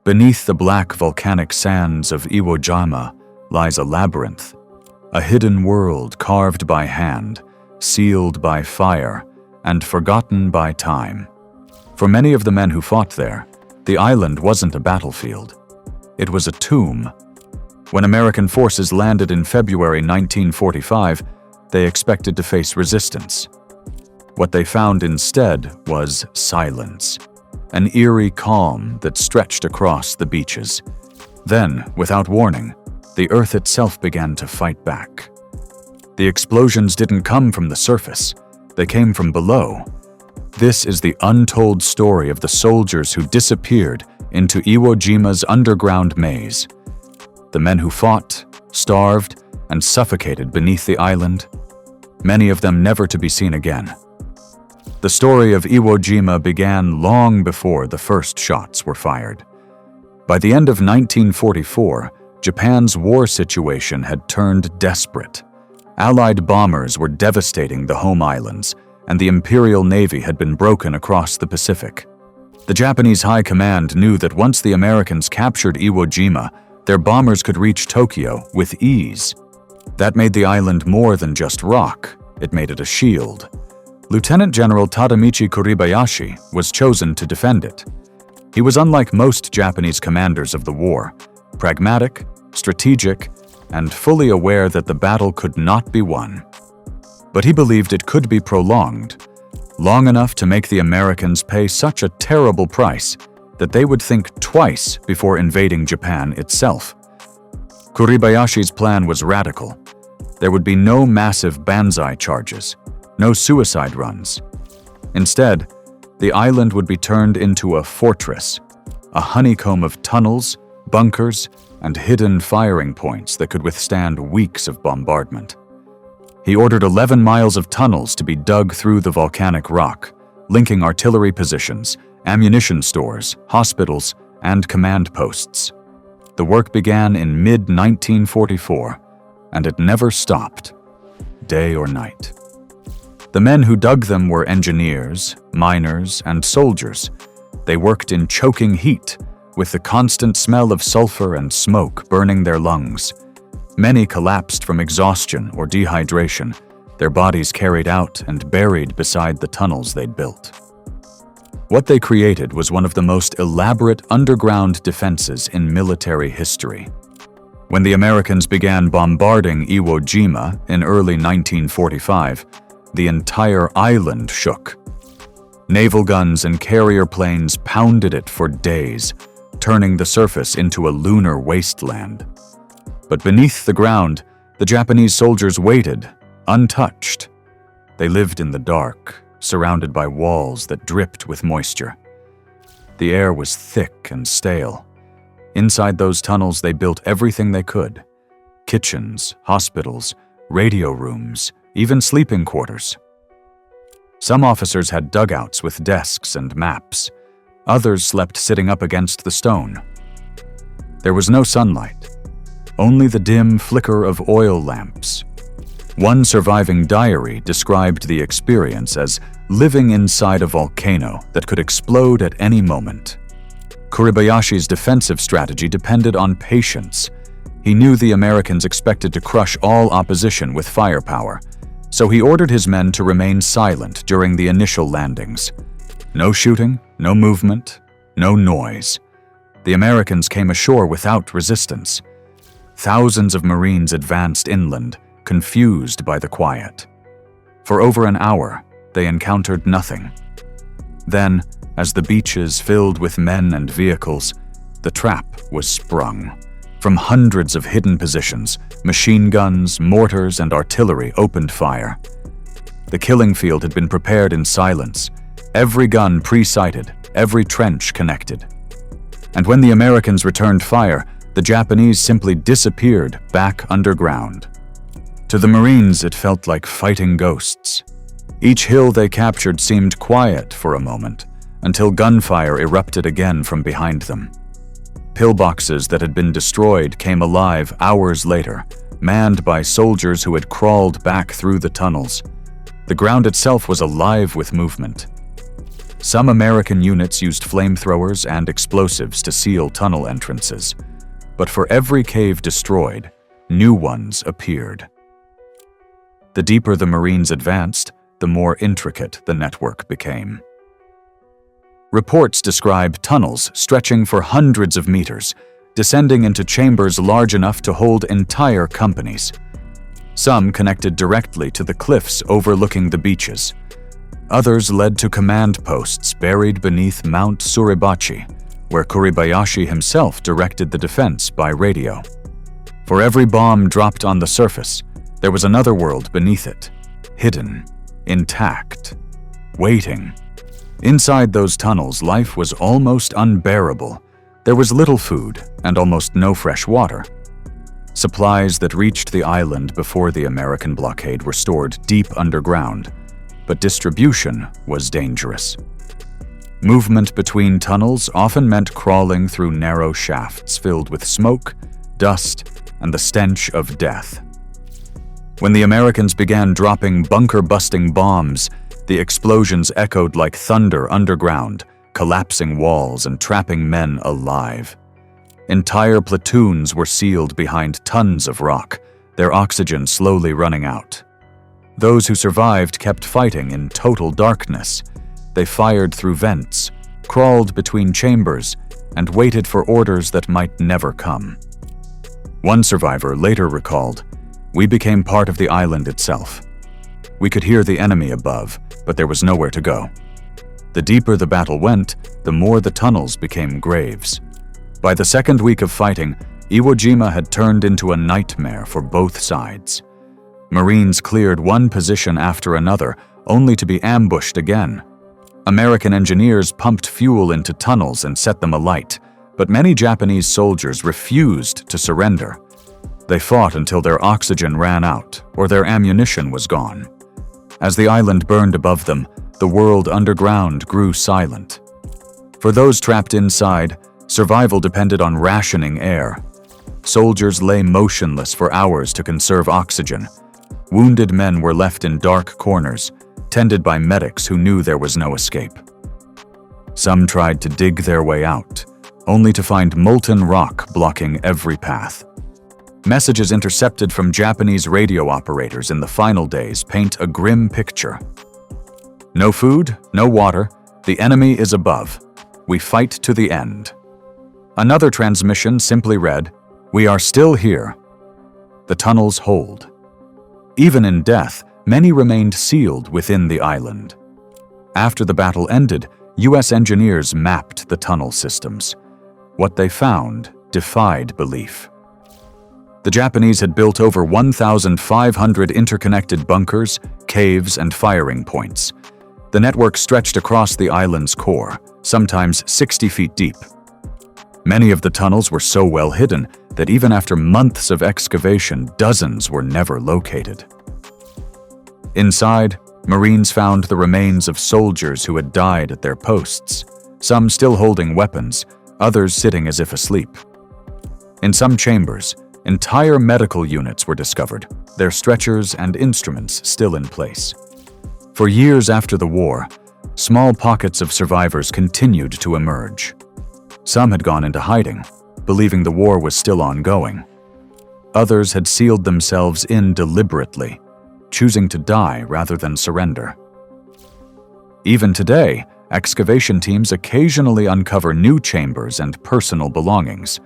Beneath the black volcanic sands of Iwo Jima lies a labyrinth, a hidden world carved by hand, sealed by fire, and forgotten by time. For many of the men who fought there, the island wasn't a battlefield. It was a tomb. When American forces landed in February 1945, they expected to face resistance. What they found instead was silence, an eerie calm that stretched across the beaches. Then, without warning, the earth itself began to fight back. The explosions didn't come from the surface, they came from below. This is the untold story of the soldiers who disappeared into Iwo Jima's underground maze. The men who fought, starved, and suffocated beneath the island, many of them never to be seen again. The story of Iwo Jima began long before the first shots were fired. By the end of 1944, Japan's war situation had turned desperate. Allied bombers were devastating the home islands, and the Imperial Navy had been broken across the Pacific. The Japanese High Command knew that once the Americans captured Iwo Jima, their bombers could reach Tokyo with ease. That made the island more than just rock, it made it a shield. Lieutenant General Tadamichi Kuribayashi was chosen to defend it. He was unlike most Japanese commanders of the war, pragmatic, strategic, and fully aware that the battle could not be won. But he believed it could be prolonged, long enough to make the Americans pay such a terrible price that they would think twice before invading Japan itself. Kuribayashi's plan was radical. There would be no massive banzai charges, no suicide runs. Instead, the island would be turned into a fortress, a honeycomb of tunnels, bunkers, and hidden firing points that could withstand weeks of bombardment. He ordered 11 miles of tunnels to be dug through the volcanic rock, linking artillery positions, ammunition stores, hospitals, and command posts. The work began in mid-1944, and it never stopped, day or night. The men who dug them were engineers, miners, and soldiers. They worked in choking heat, with the constant smell of sulfur and smoke burning their lungs. Many collapsed from exhaustion or dehydration, their bodies carried out and buried beside the tunnels they'd built. What they created was one of the most elaborate underground defenses in military history. When the Americans began bombarding Iwo Jima in early 1945, the entire island shook. Naval guns and carrier planes pounded it for days, turning the surface into a lunar wasteland. But beneath the ground, the Japanese soldiers waited, untouched. They lived in the dark, surrounded by walls that dripped with moisture. The air was thick and stale. Inside those tunnels, they built everything they could: kitchens, hospitals, radio rooms, even sleeping quarters. Some officers had dugouts with desks and maps. Others slept sitting up against the stone. There was no sunlight, only the dim flicker of oil lamps. One surviving diary described the experience as living inside a volcano that could explode at any moment. Kuribayashi's defensive strategy depended on patience. He knew the Americans expected to crush all opposition with firepower, so he ordered his men to remain silent during the initial landings. No shooting, no movement, no noise. The Americans came ashore without resistance. Thousands of Marines advanced inland, confused by the quiet. For over an hour, they encountered nothing. Then, as the beaches filled with men and vehicles, the trap was sprung. From hundreds of hidden positions, machine guns, mortars, and artillery opened fire. The killing field had been prepared in silence, every gun pre-sighted, every trench connected. And when the Americans returned fire, the Japanese simply disappeared back underground. To the Marines, it felt like fighting ghosts. Each hill they captured seemed quiet for a moment, until gunfire erupted again from behind them. Pillboxes that had been destroyed came alive hours later, manned by soldiers who had crawled back through the tunnels. The ground itself was alive with movement. Some American units used flamethrowers and explosives to seal tunnel entrances. But for every cave destroyed, new ones appeared. The deeper the Marines advanced, the more intricate the network became. Reports describe tunnels stretching for hundreds of meters, descending into chambers large enough to hold entire companies. Some connected directly to the cliffs overlooking the beaches. Others led to command posts buried beneath Mount Suribachi, where Kuribayashi himself directed the defense by radio. For every bomb dropped on the surface, there was another world beneath it, hidden, intact, waiting. Inside those tunnels, life was almost unbearable. There was little food and almost no fresh water. Supplies that reached the island before the American blockade were stored deep underground, but distribution was dangerous. Movement between tunnels often meant crawling through narrow shafts filled with smoke, dust, and the stench of death. When the Americans began dropping bunker-busting bombs, the explosions echoed like thunder underground, collapsing walls and trapping men alive. Entire platoons were sealed behind tons of rock, their oxygen slowly running out. Those who survived kept fighting in total darkness. They fired through vents, crawled between chambers, and waited for orders that might never come. One survivor later recalled, "We became part of the island itself. We could hear the enemy above, but there was nowhere to go. The deeper the battle went, the more the tunnels became graves." By the second week of fighting, Iwo Jima had turned into a nightmare for both sides. Marines cleared one position after another, only to be ambushed again. American engineers pumped fuel into tunnels and set them alight, but many Japanese soldiers refused to surrender. They fought until their oxygen ran out or their ammunition was gone. As the island burned above them, the world underground grew silent. For those trapped inside, survival depended on rationing air. Soldiers lay motionless for hours to conserve oxygen. Wounded men were left in dark corners, tended by medics who knew there was no escape. Some tried to dig their way out, only to find molten rock blocking every path. Messages intercepted from Japanese radio operators in the final days paint a grim picture. No food, no water, the enemy is above. We fight to the end. Another transmission simply read, "We are still here." The tunnels hold. Even in death, many remained sealed within the island. After the battle ended, U.S. engineers mapped the tunnel systems. What they found defied belief. The Japanese had built over 1,500 interconnected bunkers, caves, and firing points. The network stretched across the island's core, sometimes 60 feet deep. Many of the tunnels were so well hidden that even after months of excavation, dozens were never located. Inside, Marines found the remains of soldiers who had died at their posts, some still holding weapons, others sitting as if asleep. In some chambers, entire medical units were discovered, their stretchers and instruments still in place. For years after the war, small pockets of survivors continued to emerge. Some had gone into hiding, believing the war was still ongoing. Others had sealed themselves in deliberately, choosing to die rather than surrender. Even today, excavation teams occasionally uncover new chambers and personal belongings.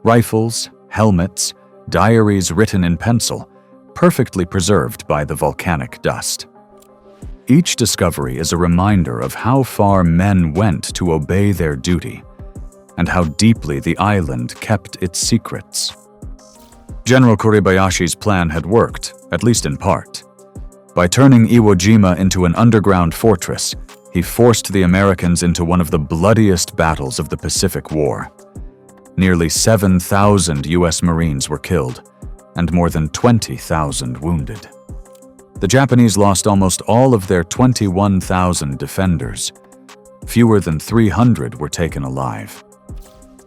Rifles, helmets, diaries written in pencil, perfectly preserved by the volcanic dust. Each discovery is a reminder of how far men went to obey their duty, and how deeply the island kept its secrets. General Kuribayashi's plan had worked, at least in part. By turning Iwo Jima into an underground fortress, he forced the Americans into one of the bloodiest battles of the Pacific War. Nearly 7,000 U.S. Marines were killed, and more than 20,000 wounded. The Japanese lost almost all of their 21,000 defenders. Fewer than 300 were taken alive.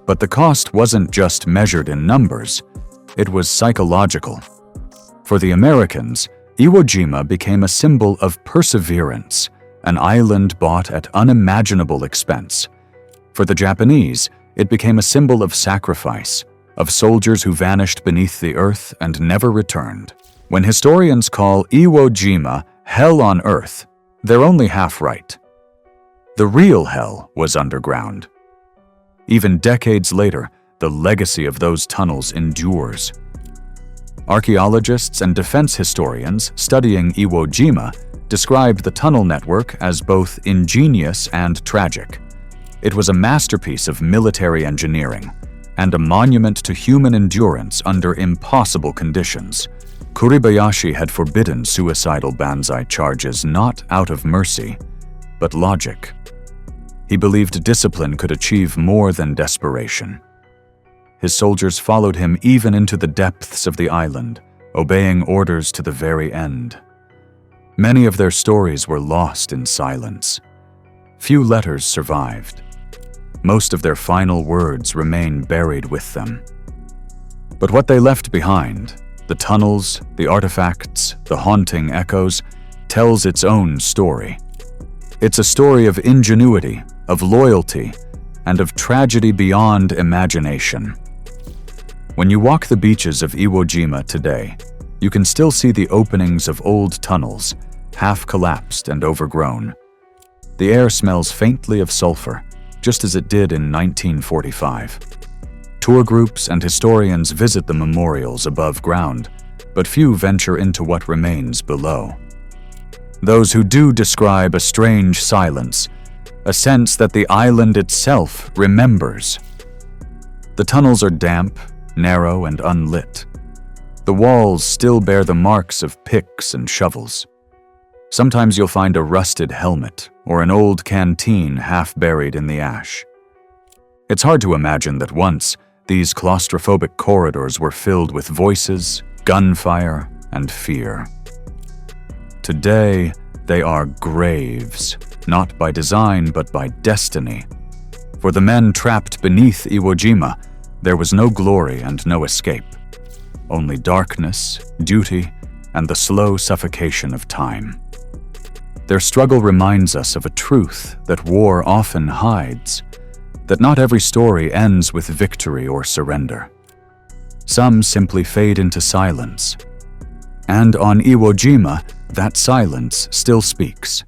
But the cost wasn't just measured in numbers, it was psychological. For the Americans, Iwo Jima became a symbol of perseverance, an island bought at unimaginable expense. For the Japanese, it became a symbol of sacrifice, of soldiers who vanished beneath the earth and never returned. When historians call Iwo Jima hell on earth, they're only half right. The real hell was underground. Even decades later, the legacy of those tunnels endures. Archaeologists and defense historians studying Iwo Jima described the tunnel network as both ingenious and tragic. It was a masterpiece of military engineering and a monument to human endurance under impossible conditions. Kuribayashi had forbidden suicidal banzai charges not out of mercy, but logic. He believed discipline could achieve more than desperation. His soldiers followed him even into the depths of the island, obeying orders to the very end. Many of their stories were lost in silence. Few letters survived. Most of their final words remain buried with them. But what they left behind, the tunnels, the artifacts, the haunting echoes, tells its own story. It's a story of ingenuity, of loyalty, and of tragedy beyond imagination. When you walk the beaches of Iwo Jima today, you can still see the openings of old tunnels, half collapsed and overgrown. The air smells faintly of sulfur, just as it did in 1945. Tour groups and historians visit the memorials above ground, but few venture into what remains below. Those who do describe a strange silence, a sense that the island itself remembers. The tunnels are damp, narrow, and unlit. The walls still bear the marks of picks and shovels. Sometimes you'll find a rusted helmet or an old canteen half buried in the ash. It's hard to imagine that once these claustrophobic corridors were filled with voices, gunfire, and fear. Today, they are graves, not by design but by destiny. For the men trapped beneath Iwo Jima, there was no glory and no escape. Only darkness, duty, and the slow suffocation of time. Their struggle reminds us of a truth that war often hides, that not every story ends with victory or surrender. Some simply fade into silence. And on Iwo Jima, that silence still speaks.